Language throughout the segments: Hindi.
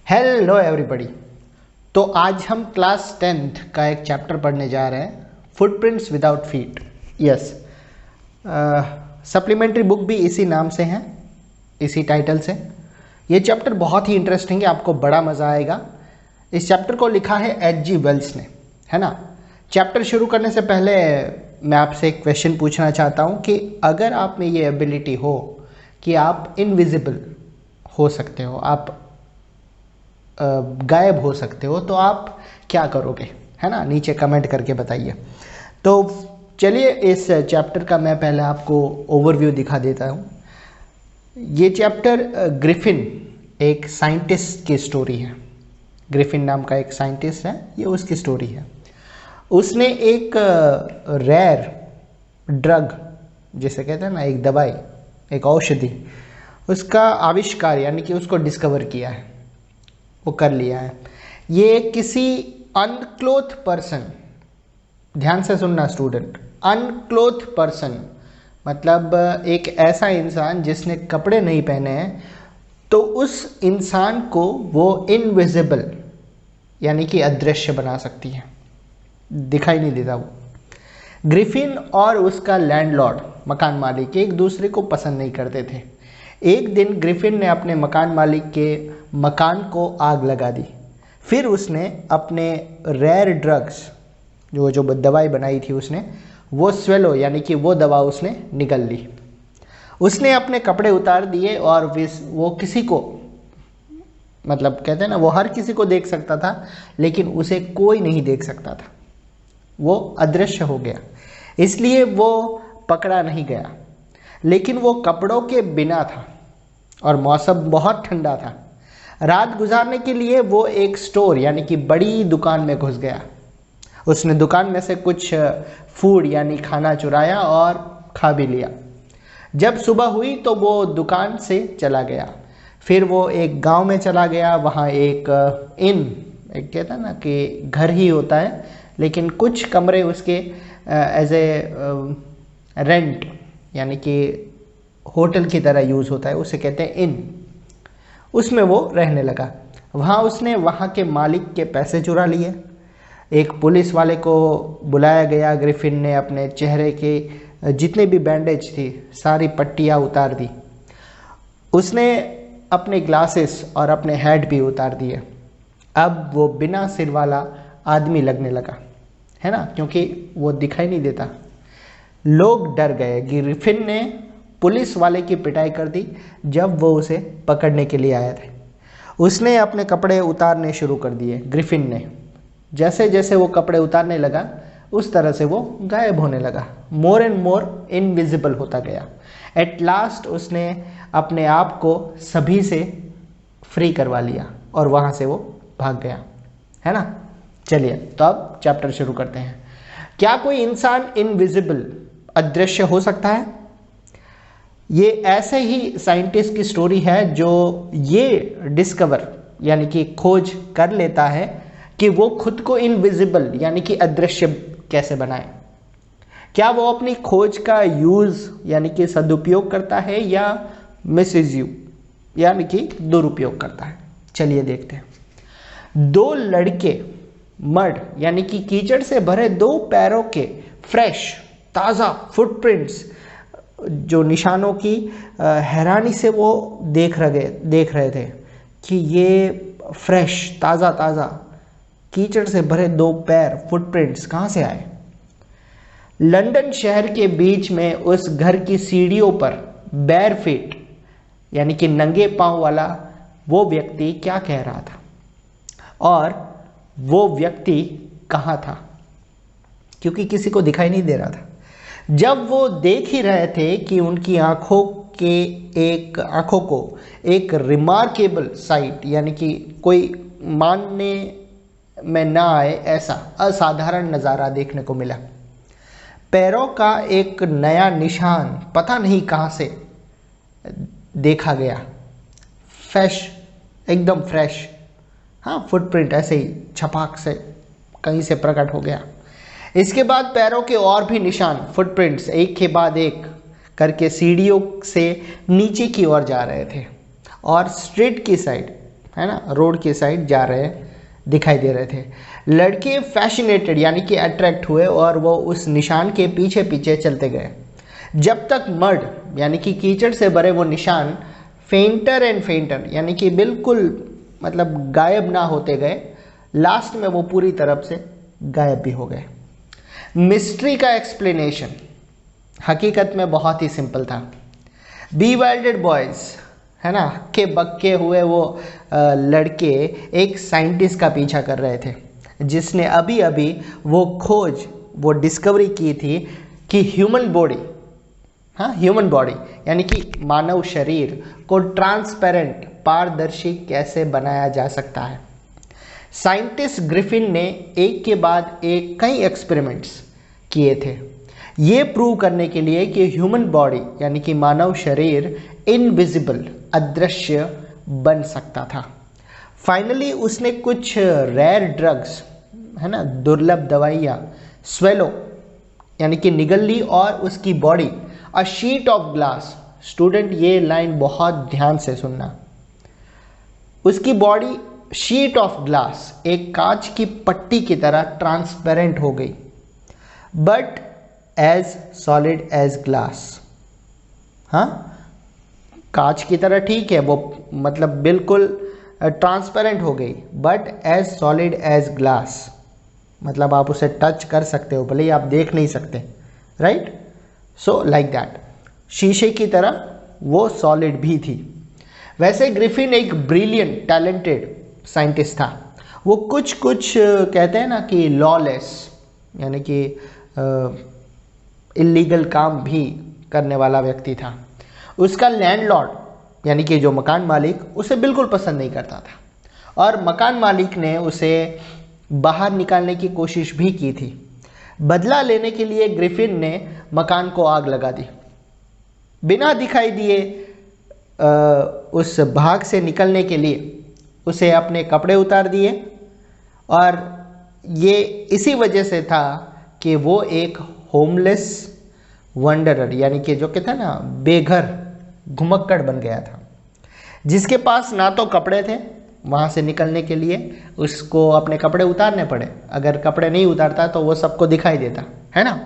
Hello everybody. तो आज हम क्लास 10th का एक चैप्टर पढ़ने जा रहे हैं, footprints without feet. Yes, supplementary book भी इसी नाम से है, इसी टाइटल से। ये चैप्टर बहुत ही इंटरेस्टिंग है, आपको बड़ा मज़ा आएगा। इस चैप्टर को लिखा है H.G. वेल्स ने, है ना। चैप्टर शुरू करने से पहले मैं आपसे एक क्वेश्चन पूछना चाहता हूँ कि अगर आप में ये एबिलिटी हो कि आप इनविजिबल हो सकते हो, आप गायब हो सकते हो, तो आप क्या करोगे, है ना। नीचे कमेंट करके बताइए। तो चलिए इस चैप्टर का मैं पहले आपको ओवरव्यू दिखा देता हूँ। ये चैप्टर ग्रिफिन, एक साइंटिस्ट की स्टोरी है। ग्रिफिन नाम का एक साइंटिस्ट है, ये उसकी स्टोरी है। उसने एक रेयर ड्रग, जिसे कहते हैं ना, एक दवाई, एक औषधि, उसका आविष्कार यानी कि उसको डिस्कवर किया है, वो कर लिया है। ये किसी अनक्लोथ पर्सन, ध्यान से सुनना स्टूडेंट, अनक्लोथ पर्सन मतलब एक ऐसा इंसान जिसने कपड़े नहीं पहने हैं, तो उस इंसान को वो इनविजिबल यानी कि अदृश्य बना सकती है, दिखाई नहीं देता वो। ग्रिफिन और उसका लैंडलॉर्ड, मकान मालिक, एक दूसरे को पसंद नहीं करते थे। एक दिन ग्रिफिन ने अपने मकान मालिक के मकान को आग लगा दी। फिर उसने अपने रेयर ड्रग्स, जो दवाई बनाई थी उसने, वो स्वेलो यानी कि वो दवा उसने निगल ली। उसने अपने कपड़े उतार दिए और वो किसी को, मतलब कहते हैं ना, वो हर किसी को देख सकता था, लेकिन उसे कोई नहीं देख सकता था। वो अदृश्य हो गया, इसलिए वो पकड़ा नहीं गया। लेकिन वो कपड़ों के बिना था और मौसम बहुत ठंडा था। रात गुजारने के लिए वो एक स्टोर यानी कि बड़ी दुकान में घुस गया। उसने दुकान में से कुछ फूड यानी खाना चुराया और खा भी लिया। जब सुबह हुई तो वो दुकान से चला गया। फिर वो एक गांव में चला गया। वहाँ एक एक कहता है ना कि घर ही होता है, लेकिन कुछ कमरे उसके एज ए रेंट यानी कि होटल की तरह यूज़ होता है, उसे कहते हैं इन। उसमें वो रहने लगा। वहाँ उसने वहाँ के मालिक के पैसे चुरा लिए। एक पुलिस वाले को बुलाया गया। ग्रिफिन ने अपने चेहरे के जितने भी बैंडेज थी, सारी पट्टियाँ उतार दी। उसने अपने ग्लासेस और अपने हैट भी उतार दिए। अब वो बिना सिर वाला आदमी लगने लगा, है ना, क्योंकि वो दिखाई नहीं देता। लोग डर गए। ग्रिफिन ने पुलिस वाले की पिटाई कर दी जब वो उसे पकड़ने के लिए आया था। उसने अपने कपड़े उतारने शुरू कर दिए। ग्रिफिन ने जैसे जैसे वो कपड़े उतारने लगा, उस तरह से वो गायब होने लगा, मोर एंड मोर इनविजिबल होता गया। एट लास्ट उसने अपने आप को सभी से फ्री करवा लिया और वहाँ से वो भाग गया, है ना। चलिए तो अब चैप्टर शुरू करते हैं। क्या कोई इंसान इनविजिबल, अदृश्य हो सकता है? ये ऐसे ही साइंटिस्ट की स्टोरी है जो ये डिस्कवर यानी कि खोज कर लेता है कि वो खुद को इनविजिबल यानी कि अदृश्य कैसे बनाए। क्या वो अपनी खोज का यूज़ यानी कि सदुपयोग करता है या मिसयूज यानी कि दुरुपयोग करता है? चलिए देखते हैं। दो लड़के मड यानी कि कीचड़ से भरे दो पैरों के फ्रेश ताज़ा फुटप्रिंट्स, जो निशानों की हैरानी से वो देख रहे थे कि ये फ्रेश ताज़ा कीचड़ से भरे दो पैर फुटप्रिंट्स कहाँ से आए। लंदन शहर के बीच में उस घर की सीढ़ियों पर बैर फीट यानी कि नंगे पांव वाला वो व्यक्ति क्या कह रहा था, और वो व्यक्ति कहाँ था, क्योंकि किसी को दिखाई नहीं दे रहा था। जब वो देख ही रहे थे कि उनकी आंखों को एक रिमार्केबल साइट यानी कि कोई मानने में ना आए ऐसा असाधारण नज़ारा देखने को मिला। पैरों का एक नया निशान पता नहीं कहाँ से देखा गया। एकदम फ्रेश, हाँ, फुटप्रिंट ऐसे ही छपाक से कहीं से प्रकट हो गया। इसके बाद पैरों के और भी निशान, फुटप्रिंट्स, एक के बाद एक करके सीढ़ियों से नीचे की ओर जा रहे थे और स्ट्रीट की साइड है ना, रोड के साइड जा रहे दिखाई दे रहे थे। लड़के फैसिनेटेड यानी कि अट्रैक्ट हुए और वो उस निशान के पीछे पीछे चलते गए जब तक मड यानी कि कीचड़ से भरे वो निशान फेंटर एंड फेंटर यानी कि बिल्कुल मतलब गायब ना होते गए। लास्ट में वो पूरी तरफ से गायब भी हो गए। मिस्ट्री का एक्सप्लेनेशन हकीकत में बहुत ही सिंपल था। बीवाइल्डेड बॉयज, है ना, हक्के बक्के हुए वो लड़के एक साइंटिस्ट का पीछा कर रहे थे जिसने अभी अभी वो खोज, वो डिस्कवरी की थी कि ह्यूमन बॉडी, हाँ ह्यूमन बॉडी यानी कि मानव शरीर को ट्रांसपेरेंट, पारदर्शी कैसे बनाया जा सकता है। साइंटिस्ट ग्रिफिन ने एक के बाद एक कई एक्सपेरिमेंट्स किए थे ये प्रूव करने के लिए कि ह्यूमन बॉडी यानी कि मानव शरीर इनविजिबल, अदृश्य बन सकता था। फाइनली उसने कुछ रेयर ड्रग्स, है ना, दुर्लभ दवाइयाँ स्वेलो यानी कि निगल ली और उसकी body a sheet of glass. Student ये लाइन बहुत ध्यान से सुनना। उसकी बॉडी शीट ऑफ ग्लास, एक कांच की पट्टी की तरह ट्रांसपेरेंट हो गई, but as solid as glass. हाँ, कांच की तरह ठीक है, वो मतलब बिल्कुल ट्रांसपेरेंट हो गई, but as solid as glass मतलब आप उसे टच कर सकते हो, भले ही आप देख नहीं सकते, राइट। सो लाइक दैट, शीशे की तरह वो सॉलिड भी थी। वैसे ग्रिफिन एक ब्रिलियंट, टैलेंटेड साइंटिस्ट था। वो कुछ कहते हैं ना कि लॉलेस यानी कि इलीगल काम भी करने वाला व्यक्ति था। उसका लैंडलॉर्ड यानी कि जो मकान मालिक उसे बिल्कुल पसंद नहीं करता था और मकान मालिक ने उसे बाहर निकालने की कोशिश भी की थी। बदला लेने के लिए ग्रिफिन ने मकान को आग लगा दी। बिना दिखाई दिए उस भाग से निकलने के लिए उसे अपने कपड़े उतार दिए और ये इसी वजह से था कि वो एक होमलेस वंडरर यानी कि जो कहते हैं ना बेघर, घुमक्कड़ बन गया था, जिसके पास ना तो कपड़े थे। वहाँ से निकलने के लिए उसको अपने कपड़े उतारने पड़े। अगर कपड़े नहीं उतारता तो वो सबको दिखाई देता, है ना,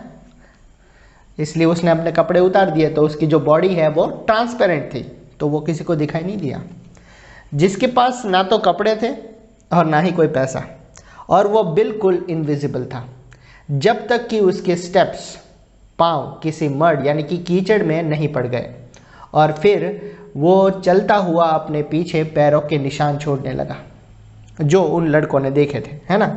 इसलिए उसने अपने कपड़े उतार दिए तो उसकी जो बॉडी है वो ट्रांसपेरेंट थी, तो वो किसी को दिखाई नहीं दिया। जिसके पास ना तो कपड़े थे और ना ही कोई पैसा, और वो बिल्कुल इनविजिबल था जब तक कि उसके स्टेप्स, पाँव किसी मड यानी कि कीचड़ में नहीं पड़ गए और फिर वो चलता हुआ अपने पीछे पैरों के निशान छोड़ने लगा जो उन लड़कों ने देखे थे, है ना।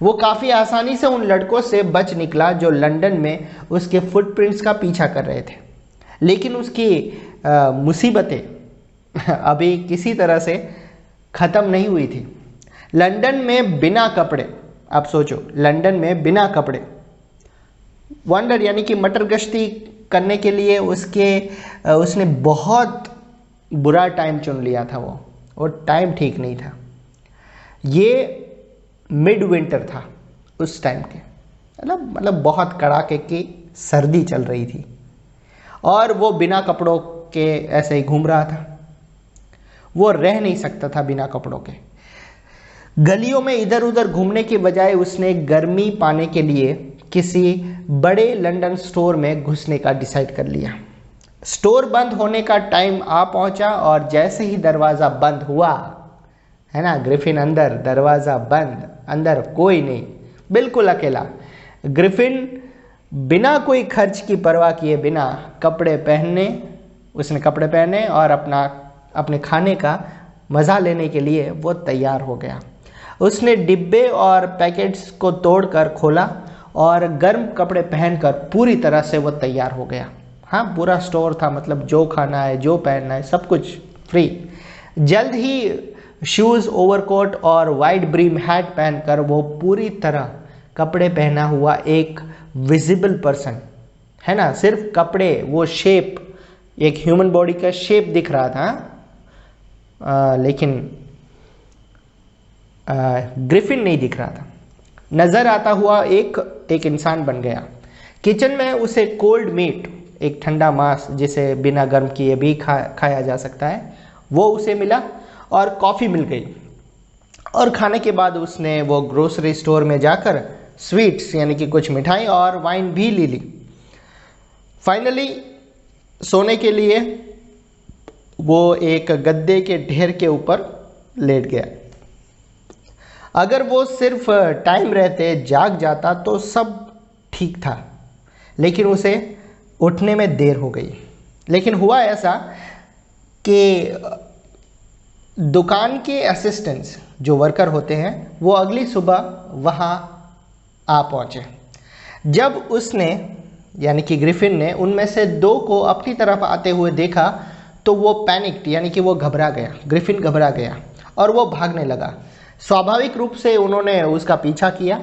वो काफ़ी आसानी से उन लड़कों से बच निकला जो लंदन में उसके फुटप्रिंट्स का पीछा कर रहे थे, लेकिन उसकी मुसीबतें अभी किसी तरह से ख़त्म नहीं हुई थी। लंदन में बिना कपड़े, आप सोचो, लंदन में बिना कपड़े, वंडर यानी कि मटर गश्ती करने के लिए उसने बहुत बुरा टाइम चुन लिया था। वो टाइम ठीक नहीं था। ये मिड विंटर था उस टाइम के, मतलब बहुत कड़ाके की सर्दी चल रही थी और वो बिना कपड़ों के ऐसे ही घूम रहा था। वो रह नहीं सकता था बिना कपड़ों के। गलियों में इधर उधर घूमने की बजाय उसने गर्मी पाने के लिए किसी बड़े लंदन स्टोर में घुसने का डिसाइड कर लिया। स्टोर बंद होने का टाइम आ पहुंचा और जैसे ही दरवाज़ा बंद हुआ, है ना, ग्रिफिन अंदर, दरवाज़ा बंद, अंदर कोई नहीं, बिल्कुल अकेला। ग्रिफिन बिना कोई खर्च की परवाह किए बिना उसने कपड़े पहने और अपने खाने का मज़ा लेने के लिए वो तैयार हो गया। उसने डिब्बे और पैकेट्स को तोड़कर खोला और गर्म कपड़े पहनकर पूरी तरह से वो तैयार हो गया। हाँ, पूरा स्टोर था, मतलब जो खाना है, जो पहनना है, सब कुछ फ्री। जल्द ही शूज़, ओवरकोट और वाइड ब्रीम हैट पहनकर वो पूरी तरह कपड़े पहना हुआ एक विजिबल पर्सन, है ना, सिर्फ कपड़े, वो शेप, एक ह्यूमन बॉडी का शेप दिख रहा था, लेकिन ग्रिफिन नहीं दिख रहा था। नज़र आता हुआ एक इंसान बन गया। किचन में उसे कोल्ड मीट, एक ठंडा मांस जिसे बिना गर्म किए भी खाया जा सकता है, वो उसे मिला और कॉफ़ी मिल गई। और खाने के बाद उसने वो ग्रोसरी स्टोर में जाकर स्वीट्स यानी कि कुछ मिठाई और वाइन भी ले ली। फाइनली सोने के लिए वो एक गद्दे के ढेर के ऊपर लेट गया। अगर वो सिर्फ टाइम रहते जाग जाता तो सब ठीक था, लेकिन उसे उठने में देर हो गई। लेकिन हुआ ऐसा कि दुकान के असिस्टेंट्स जो वर्कर होते हैं वो अगली सुबह वहाँ आ पहुँचे। जब उसने यानी कि ग्रिफिन ने उनमें से 2 को अपनी तरफ आते हुए देखा तो वो पैनिक्ड यानी कि वो घबरा गया। ग्रिफिन घबरा गया और वो भागने लगा। स्वाभाविक रूप से उन्होंने उसका पीछा किया।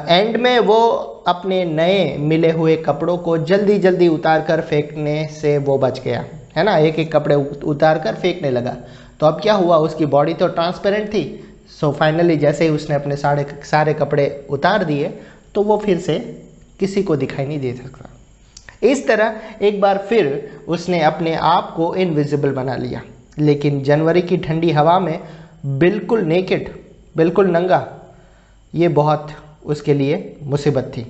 एंड में वो अपने नए मिले हुए कपड़ों को जल्दी जल्दी उतार कर फेंकने से वो बच गया, है ना। एक एक कपड़े उतार कर फेंकने लगा। तो अब क्या हुआ, उसकी बॉडी तो ट्रांसपेरेंट थी। सो फाइनली जैसे ही उसने अपने सारे कपड़े उतार दिए तो वो फिर से किसी को दिखाई नहीं दे सकता। इस तरह एक बार फिर उसने अपने आप को इनविजिबल बना लिया। लेकिन जनवरी की ठंडी हवा में बिल्कुल नेकेड, बिल्कुल नंगा, ये बहुत उसके लिए मुसीबत थी।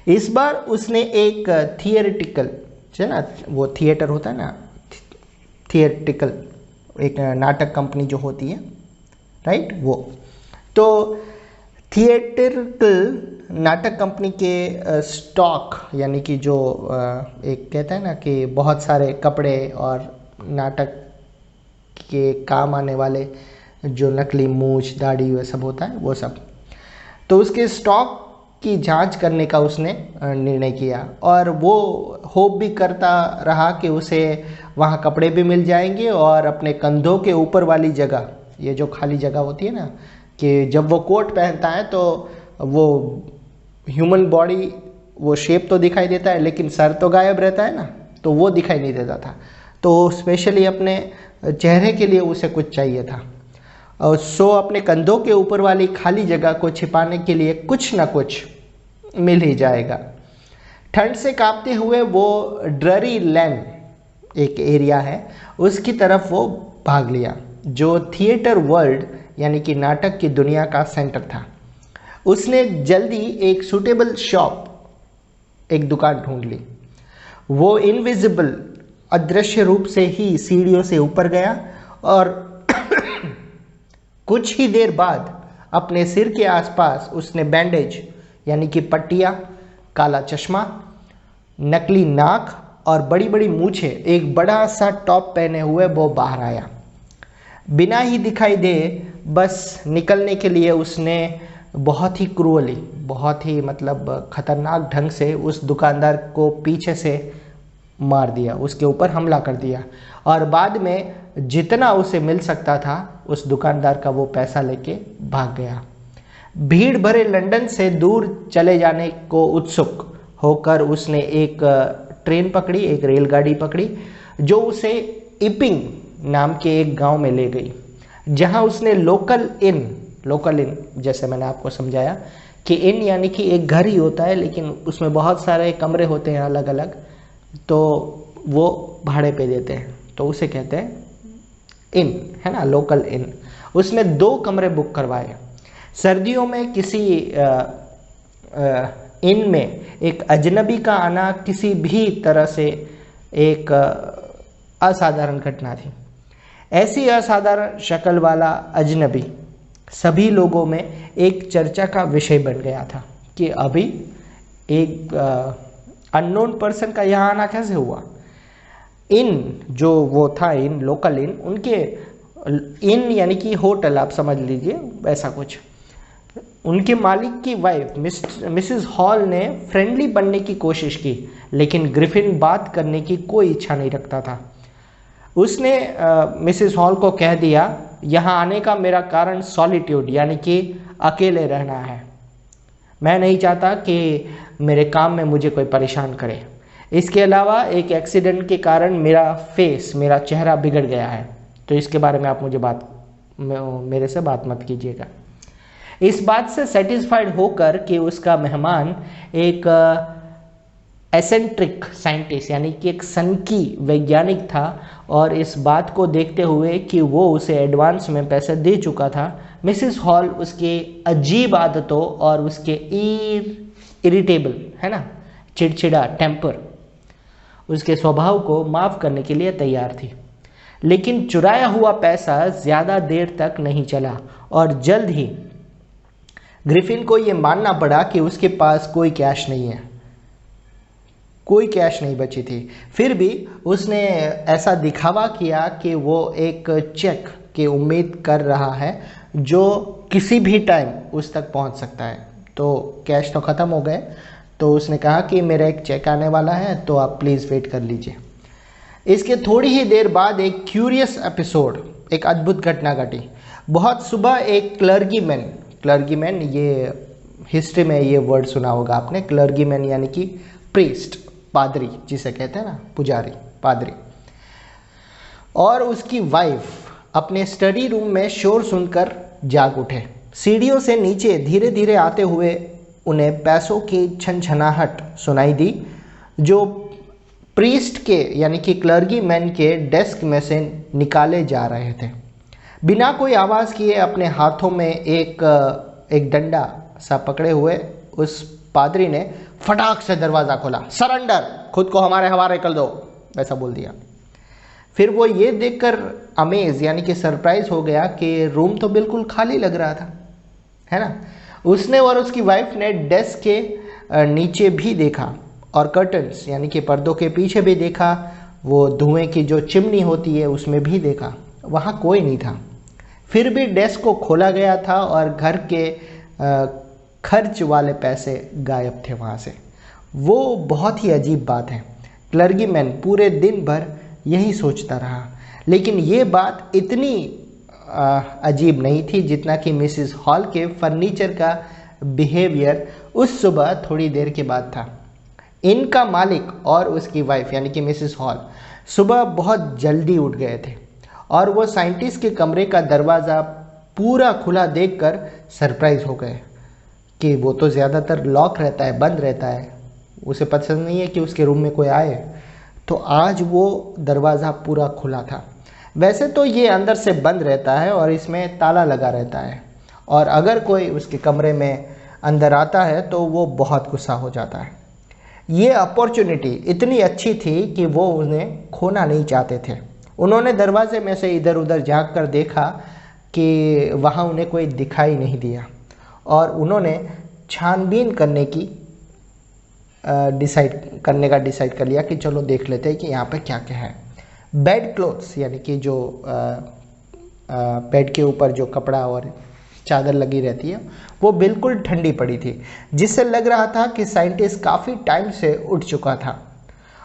इस बार उसने एक थिएटिकल, है ना, वो थिएटर होता है ना, थिएटिकल एक नाटक कंपनी जो होती है, राइट, वो तो थिएटिकल नाटक कंपनी के स्टॉक यानी कि जो एक कहता है ना कि बहुत सारे कपड़े और नाटक के काम आने वाले जो नकली मूछ दाढ़ी वह सब होता है वो सब, तो उसके स्टॉक की जांच करने का उसने निर्णय किया। और वो होप भी करता रहा कि उसे वहाँ कपड़े भी मिल जाएंगे और अपने कंधों के ऊपर वाली जगह, ये जो खाली जगह होती है ना, कि जब वो कोट पहनता है तो वो ह्यूमन बॉडी वो शेप तो दिखाई देता है लेकिन सर तो गायब रहता है ना, तो वो दिखाई नहीं देता था। तो स्पेशली अपने चेहरे के लिए उसे कुछ चाहिए था। और सो अपने कंधों के ऊपर वाली खाली जगह को छिपाने के लिए कुछ ना कुछ मिल ही जाएगा। ठंड से कांपते हुए वो ड्ररी लैन एक एरिया है उसकी तरफ वो भाग लिया, जो थिएटर वर्ल्ड यानी कि नाटक की दुनिया का सेंटर था। उसने जल्दी एक सूटेबल शॉप, एक दुकान ढूंढ ली। वो इनविजिबल, अदृश्य रूप से ही सीढ़ियों से ऊपर गया और कुछ ही देर बाद अपने सिर के आसपास उसने बैंडेज यानी कि पट्टियाँ, काला चश्मा, नकली नाक और बड़ी बड़ी मूछें, एक बड़ा सा टॉप पहने हुए वो बाहर आया। बिना ही दिखाई दे बस निकलने के लिए उसने बहुत ही क्रूअली, बहुत ही मतलब खतरनाक ढंग से उस दुकानदार को पीछे से मार दिया, उसके ऊपर हमला कर दिया और बाद में जितना उसे मिल सकता था उस दुकानदार का वो पैसा लेके भाग गया। भीड़ भरे लंदन से दूर चले जाने को उत्सुक होकर उसने एक ट्रेन पकड़ी, एक रेलगाड़ी पकड़ी जो उसे इपिंग नाम के एक गांव में ले गई, जहां उसने लोकल इन जैसे मैंने आपको समझाया कि इन यानी कि एक घर ही होता है लेकिन उसमें बहुत सारे कमरे होते हैं अलग अलग, तो वो भाड़े पे देते हैं, तो उसे कहते हैं इन, है ना, लोकल इन। उसने 2 कमरे बुक करवाए। सर्दियों में किसी इन में एक अजनबी का आना किसी भी तरह से एक असाधारण घटना थी। ऐसी असाधारण शक्ल वाला अजनबी सभी लोगों में एक चर्चा का विषय बन गया था कि अभी एक अननोन पर्सन का यहाँ आना कैसे हुआ। इन जो वो था, इन लोकल इन, उनके इन यानी कि होटल आप समझ लीजिए वैसा कुछ, उनके मालिक की वाइफ मिसेस हॉल ने फ्रेंडली बनने की कोशिश की लेकिन ग्रिफिन बात करने की कोई इच्छा नहीं रखता था। उसने मिसेस हॉल को कह दिया, यहाँ आने का मेरा कारण सॉलिट्यूड यानी कि अकेले रहना है। मैं नहीं चाहता कि मेरे काम में मुझे कोई परेशान करे। इसके अलावा एक एक्सीडेंट के कारण मेरा चेहरा बिगड़ गया है, तो इसके बारे में आप मेरे से बात मत कीजिएगा। इस बात से सेटिस्फाइड होकर कि उसका मेहमान एक एसेंट्रिक साइंटिस्ट यानी कि एक सनकी वैज्ञानिक था, और इस बात को देखते हुए कि वो उसे एडवांस में पैसे दे चुका था, मिसिस हॉल उसके अजीब आदतों और उसके इरिटेबल है ना, चिड़चिड़ा टेम्पर, उसके स्वभाव को माफ़ करने के लिए तैयार थी। लेकिन चुराया हुआ पैसा ज़्यादा देर तक नहीं चला और जल्द ही ग्रिफिन को ये मानना पड़ा कि उसके पास कोई कैश नहीं है, कोई कैश नहीं बची थी। फिर भी उसने ऐसा दिखावा किया कि वो एक चेक की उम्मीद कर रहा है जो किसी भी टाइम उस तक पहुंच सकता है। तो कैश तो ख़त्म हो गए, तो उसने कहा कि मेरा एक चेक आने वाला है, तो आप प्लीज़ वेट कर लीजिए। इसके थोड़ी ही देर बाद एक क्यूरियस एपिसोड, एक अद्भुत घटना घटी। बहुत सुबह एक क्लर्गीमैन, ये हिस्ट्री में ये वर्ड सुना होगा आपने, क्लर्गीमैन यानी कि प्रीस्ट, पादरी जिसे कहते हैं ना, पुजारी, पादरी, और उसकी वाइफ अपने स्टडी रूम में शोर सुनकर जाग उठे। सीढ़ियों से नीचे धीरे धीरे आते हुए उन्हें पैसों की छनछनाहट सुनाई दी जो प्रीस्ट के यानी कि क्लर्गीमैन के डेस्क में से निकाले जा रहे थे। बिना कोई आवाज़ किए अपने हाथों में एक डंडा सा पकड़े हुए उस पादरी ने फटाक से दरवाज़ा खोला। सरेंडर, खुद को हमारे हवाले कर दो, ऐसा बोल दिया। फिर वो ये देखकर अमेज यानी कि सरप्राइज हो गया कि रूम तो बिल्कुल खाली लग रहा था, है ना। उसने और उसकी वाइफ ने डेस्क के नीचे भी देखा और कर्टन्स यानी कि पर्दों के पीछे भी देखा, वो धुएं की जो चिमनी होती है उसमें भी देखा, वहाँ कोई नहीं था। फिर भी डेस्क को खोला गया था और घर के खर्च वाले पैसे गायब थे वहाँ से। वो बहुत ही अजीब बात है। क्लर्गीमैन पूरे दिन भर यही सोचता रहा, लेकिन ये बात इतनी अजीब नहीं थी जितना कि मिसिस हॉल के फर्नीचर का बिहेवियर उस सुबह थोड़ी देर के बाद था। इनका मालिक और उसकी वाइफ यानी कि मिसिस हॉल सुबह बहुत जल्दी उठ गए थे और वो साइंटिस्ट के कमरे का दरवाज़ा पूरा खुला देखकर सरप्राइज हो गए कि वो तो ज़्यादातर लॉक रहता है, बंद रहता है, उसे पसंद नहीं है कि उसके रूम में कोई आए। तो आज वो दरवाज़ा पूरा खुला था। वैसे तो ये अंदर से बंद रहता है और इसमें ताला लगा रहता है, और अगर कोई उसके कमरे में अंदर आता है तो वो बहुत गुस्सा हो जाता है। ये अपॉर्चुनिटी इतनी अच्छी थी कि वो उन्हें खोना नहीं चाहते थे। उन्होंने दरवाजे में से इधर उधर झाँक कर देखा कि वहाँ उन्हें कोई दिखाई नहीं दिया, और उन्होंने छानबीन करने का डिसाइड कर लिया कि चलो देख लेते हैं कि यहाँ पे क्या क्या है। बेड क्लोथ्स यानी कि जो बेड के ऊपर जो कपड़ा और चादर लगी रहती है वो बिल्कुल ठंडी पड़ी थी, जिससे लग रहा था कि साइंटिस्ट काफ़ी टाइम से उठ चुका था।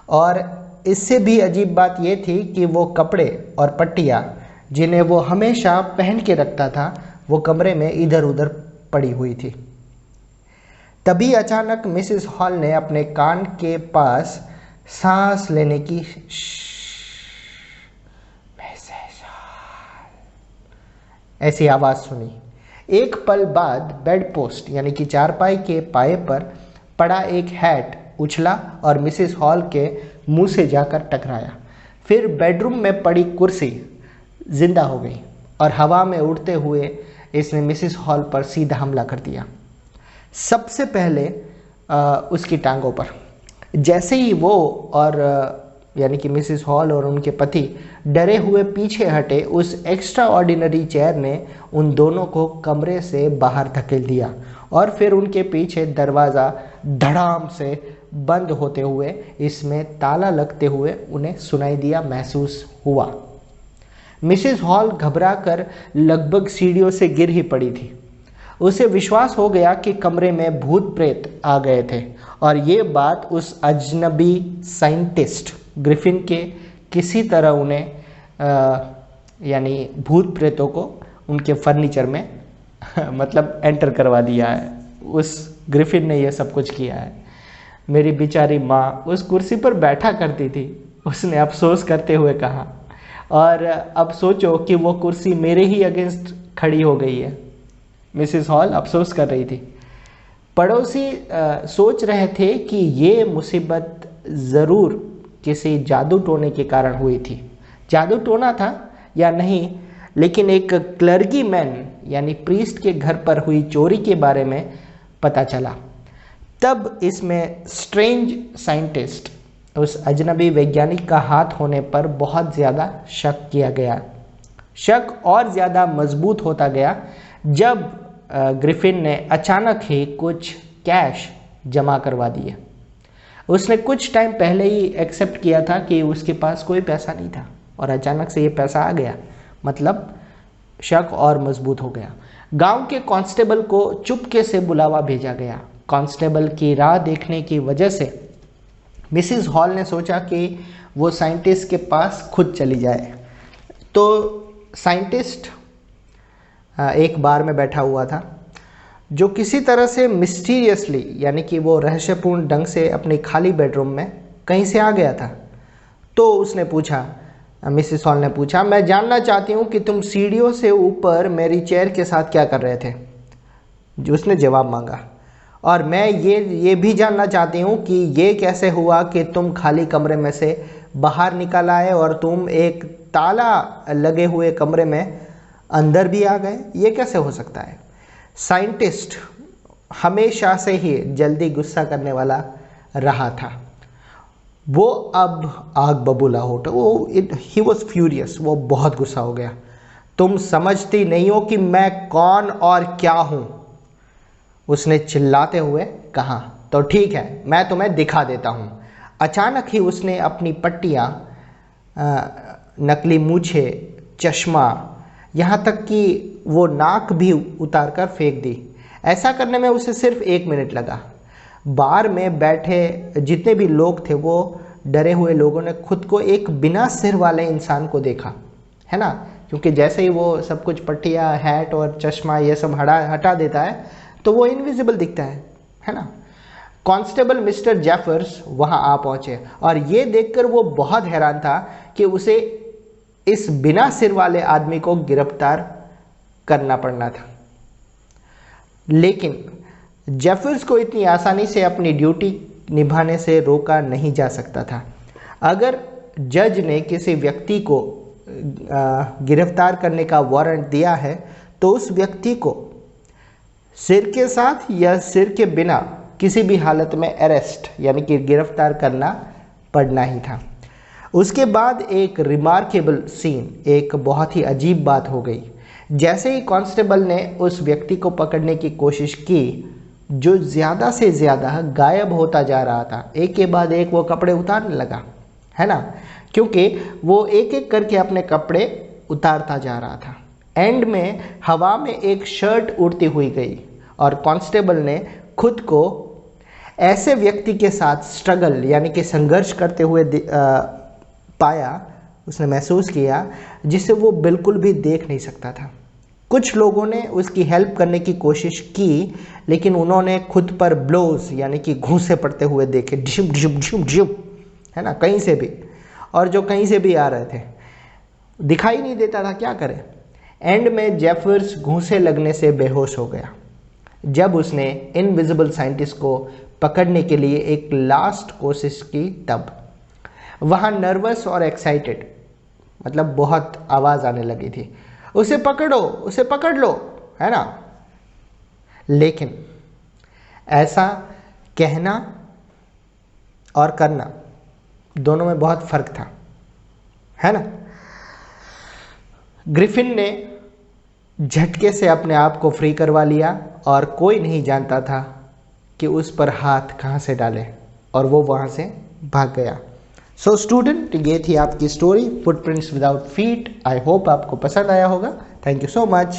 और इससे भी अजीब बात ये थी कि वो कपड़े और पट्टियाँ जिन्हें वो हमेशा पहन के रखता था वो कमरे में इधर उधर पड़ी हुई थी। तभी अचानक मिसिस हॉल ने अपने कान के पास सांस लेने की ऐसी आवाज़ सुनी। एक पल बाद बेड पोस्ट यानी कि चारपाई के पाए पर पड़ा एक हैट उछला और मिसिस हॉल के मुंह से जाकर टकराया। फिर बेडरूम में पड़ी कुर्सी जिंदा हो गई और हवा में उड़ते हुए इसने मिसिस हॉल पर सीधा हमला कर दिया। सबसे पहले उसकी टांगों पर। जैसे ही वो और यानी कि मिसिस हॉल और उनके पति डरे हुए पीछे हटे, उस एक्स्ट्रा ऑर्डिनरी चेयर ने उन दोनों को कमरे से बाहर धकेल दिया और फिर उनके पीछे दरवाज़ा धड़ाम से बंद होते हुए इसमें ताला लगते हुए उन्हें सुनाई दिया, महसूस हुआ। मिसिस हॉल घबराकर लगभग सीढ़ियों से गिर ही पड़ी थी। उसे विश्वास हो गया कि कमरे में भूत प्रेत आ गए थे और ये बात उस अजनबी साइंटिस्ट ग्रिफिन के किसी तरह उन्हें यानी भूत प्रेतों को उनके फर्नीचर में मतलब एंटर करवा दिया है। उस ग्रिफिन ने यह सब कुछ किया है। मेरी बेचारी माँ उस कुर्सी पर बैठा करती थी, उसने अफसोस करते हुए कहा, और अब सोचो कि वो कुर्सी मेरे ही अगेंस्ट खड़ी हो गई है। मिसिस हॉल अफसोस कर रही थी। पड़ोसी सोच रहे थे कि ये मुसीबत ज़रूर किसी जादू टोने के कारण हुई थी। जादू टोना था या नहीं, लेकिन एक क्लर्गी मैन यानी प्रीस्ट के घर पर हुई चोरी के बारे में पता चला। तब इसमें स्ट्रेंज साइंटिस्ट, उस अजनबी वैज्ञानिक का हाथ होने पर बहुत ज़्यादा शक किया गया। शक और ज़्यादा मजबूत होता गया जब ग्रिफिन ने अचानक ही कुछ कैश जमा करवा दिए। उसने कुछ टाइम पहले ही एक्सेप्ट किया था कि उसके पास कोई पैसा नहीं था और अचानक से ये पैसा आ गया, मतलब शक और मजबूत हो गया। गांव के कांस्टेबल को चुपके से बुलावा भेजा गया। कांस्टेबल की राह देखने की वजह से मिसिस हॉल ने सोचा कि वो साइंटिस्ट के पास खुद चली जाए। तो साइंटिस्ट एक बार में बैठा हुआ था जो किसी तरह से मिस्टीरियसली यानी कि वो रहस्यपूर्ण ढंग से अपने खाली बेडरूम में कहीं से आ गया था। तो उसने पूछा, मिसिस हॉल ने पूछा, मैं जानना चाहती हूँ कि तुम सीढ़ियों से ऊपर मेरी चेयर के साथ क्या कर रहे थे। जो उसने जवाब मांगा, और मैं ये भी जानना चाहती हूँ कि ये कैसे हुआ कि तुम खाली कमरे में से बाहर निकल आए और तुम एक ताला लगे हुए कमरे में अंदर भी आ गए। ये कैसे हो सकता है। साइंटिस्ट हमेशा से ही जल्दी गुस्सा करने वाला रहा था। वो अब आग बबूला हो, ही वॉज फ्यूरियस, वो बहुत गुस्सा हो गया। तुम समझती नहीं हो कि मैं कौन और क्या हूँ, उसने चिल्लाते हुए कहा। तो ठीक है, मैं तुम्हें दिखा देता हूँ। अचानक ही उसने अपनी पट्टियाँ, नकली मूछे, चश्मा, यहाँ तक कि वो नाक भी उतार कर फेंक दी। ऐसा करने में उसे सिर्फ 1 मिनट लगा। बार में बैठे जितने भी लोग थे वो डरे हुए लोगों ने खुद को एक बिना सिर वाले इंसान को देखा, है ना, क्योंकि जैसे ही वो सब कुछ पट्टियाँ, हैट और चश्मा ये सब हटा देता है तो वो इनविजिबल दिखता है ना। कांस्टेबल मिस्टर जेफर्स वहाँ आ पहुँचे और ये देखकर वो बहुत हैरान था कि उसे इस बिना सिर वाले आदमी को गिरफ्तार करना पड़ना था। लेकिन जेफर्स को इतनी आसानी से अपनी ड्यूटी निभाने से रोका नहीं जा सकता था। अगर जज ने किसी व्यक्ति को गिरफ्तार करने का वारंट दिया है तो उस व्यक्ति को सिर के साथ या सिर के बिना किसी भी हालत में अरेस्ट यानी कि गिरफ्तार करना पड़ना ही था। उसके बाद एक रिमार्केबल सीन, एक बहुत ही अजीब बात हो गई। जैसे ही कांस्टेबल ने उस व्यक्ति को पकड़ने की कोशिश की जो ज़्यादा से ज़्यादा गायब होता जा रहा था, एक के बाद एक वो कपड़े उतारने लगा, है ना, क्योंकि वो एक एक करके अपने कपड़े उतारता जा रहा था। एंड में हवा में एक शर्ट उड़ती हुई गई और कांस्टेबल ने खुद को ऐसे व्यक्ति के साथ स्ट्रगल यानी कि संघर्ष करते हुए पाया, उसने महसूस किया जिसे वो बिल्कुल भी देख नहीं सकता था। कुछ लोगों ने उसकी हेल्प करने की कोशिश की, लेकिन उन्होंने खुद पर ब्लोज यानी कि घूंसे पड़ते हुए देखे, ढिशुम ढिशुम ढिशुम ढिशुम, है ना, कहीं से भी, और जो कहीं से भी आ रहे थे, दिखाई नहीं देता था, क्या करे। एंड में जेफर्स घूंसे लगने से बेहोश हो गया। जब उसने इनविजिबल साइंटिस्ट को पकड़ने के लिए एक लास्ट कोशिश की तब वहाँ नर्वस और एक्साइटेड, मतलब बहुत आवाज़ आने लगी थी, उसे पकड़ो, उसे पकड़ लो, है ना। लेकिन ऐसा कहना और करना दोनों में बहुत फ़र्क था, है ना। ग्रिफिन ने झटके से अपने आप को फ्री करवा लिया और कोई नहीं जानता था कि उस पर हाथ कहाँ से डाले, और वो वहाँ से भाग गया। सो स्टूडेंट, ये थी आपकी story footprints without feet. I hope आपको पसंद आया होगा। Thank you so much.